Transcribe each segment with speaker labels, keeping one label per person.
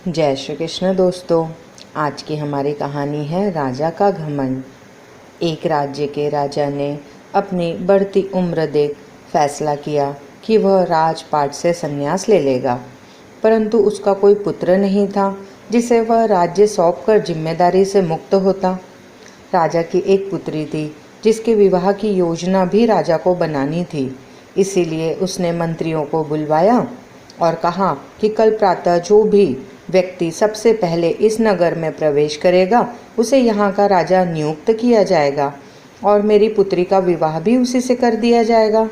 Speaker 1: जय श्री कृष्ण दोस्तों। आज की हमारी कहानी है राजा का घमंड। एक राज्य के राजा ने अपनी बढ़ती उम्र देख फैसला किया कि वह राजपाट से संन्यास ले लेगा, परंतु उसका कोई पुत्र नहीं था जिसे वह राज्य सौंपकर जिम्मेदारी से मुक्त होता। राजा की एक पुत्री थी जिसके विवाह की योजना भी राजा को बनानी थी। इसीलिए उसने मंत्रियों को बुलवाया और कहा कि कल प्रातः जो भी व्यक्ति सबसे पहले इस नगर में प्रवेश करेगा उसे यहाँ का राजा नियुक्त किया जाएगा और मेरी पुत्री का विवाह भी उसी से कर दिया जाएगा।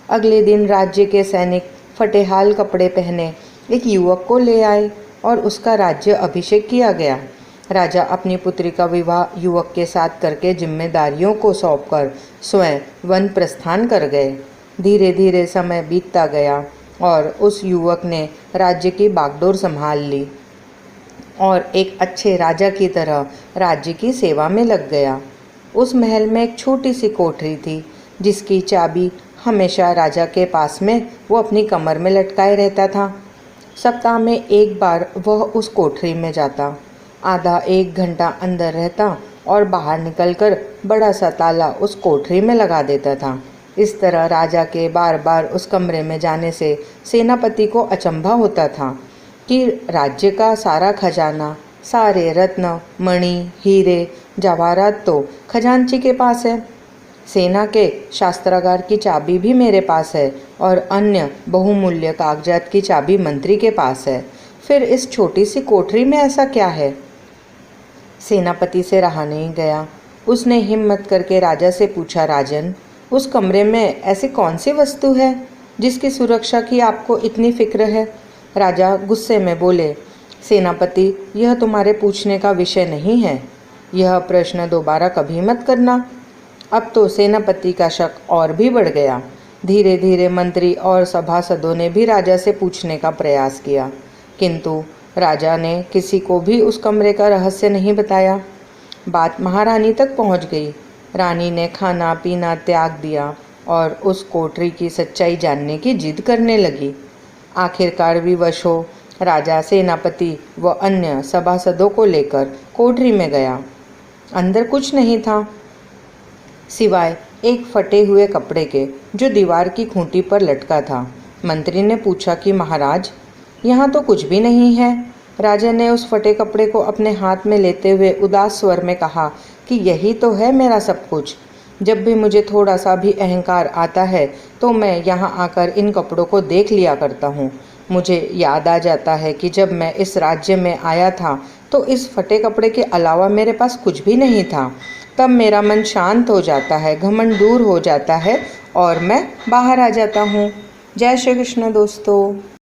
Speaker 1: अगले दिन राज्य के सैनिक फटेहाल कपड़े पहने एक युवक को ले आए और उसका राज्य अभिषेक किया गया। राजा अपनी पुत्री का विवाह युवक के साथ करके जिम्मेदारियों को सौंपकर स्वयं वन प्रस्थान कर गए। धीरे धीरे समय बीतता गया और उस युवक ने राज्य की बागडोर संभाल ली और एक अच्छे राजा की तरह राज्य की सेवा में लग गया। उस महल में एक छोटी सी कोठरी थी जिसकी चाबी हमेशा राजा के पास में वो अपनी कमर में लटकाए रहता था। सप्ताह में एक बार वह उस कोठरी में जाता, आधा एक घंटा अंदर रहता और बाहर निकलकर बड़ा सा ताला उस कोठरी में लगा देता था। इस तरह राजा के बार बार उस कमरे में जाने से सेनापति को अचंभा होता था कि राज्य का सारा खजाना, सारे रत्न, मणि, हीरे, जवाहरात तो खजांची के पास है। सेना के शास्त्रागार की चाबी भी मेरे पास है और अन्य बहुमूल्य कागजात की चाबी मंत्री के पास है। फिर इस छोटी सी कोठरी में ऐसा क्या है? सेनापति से रहा नहीं गया। उसने हिम्मत करके राजा से पूछा, राजन, उस कमरे में ऐसी कौन सी वस्तु है जिसकी सुरक्षा की आपको इतनी फिक्र है? राजा गुस्से में बोले, सेनापति, यह तुम्हारे पूछने का विषय नहीं है। यह प्रश्न दोबारा कभी मत करना। अब तो सेनापति का शक और भी बढ़ गया। धीरे धीरे मंत्री और सभासदों ने भी राजा से पूछने का प्रयास किया, किंतु राजा ने किसी को भी उस कमरे का रहस्य नहीं बताया। बात महारानी तक पहुंच गई। रानी ने खाना पीना त्याग दिया और उस कोठरी की सच्चाई जानने की जिद करने लगी। आखिरकार विवश हो राजा सेनापति व अन्य सभासदों को लेकर कोठरी में गया। अंदर कुछ नहीं था सिवाय एक फटे हुए कपड़े के जो दीवार की खूंटी पर लटका था। मंत्री ने पूछा कि महाराज, यहाँ तो कुछ भी नहीं है। राजा ने उस फटे कपड़े को अपने हाथ में लेते हुए उदास स्वर में कहा कि यही तो है मेरा सब कुछ। जब भी मुझे थोड़ा सा भी अहंकार आता है तो मैं यहाँ आकर इन कपड़ों को देख लिया करता हूँ। मुझे याद आ जाता है कि जब मैं इस राज्य में आया था तो इस फटे कपड़े के अलावा मेरे पास कुछ भी नहीं था। तब मेरा मन शांत हो जाता है, घमंड दूर हो जाता है और मैं बाहर आ जाता हूँ। जय श्री कृष्ण दोस्तों।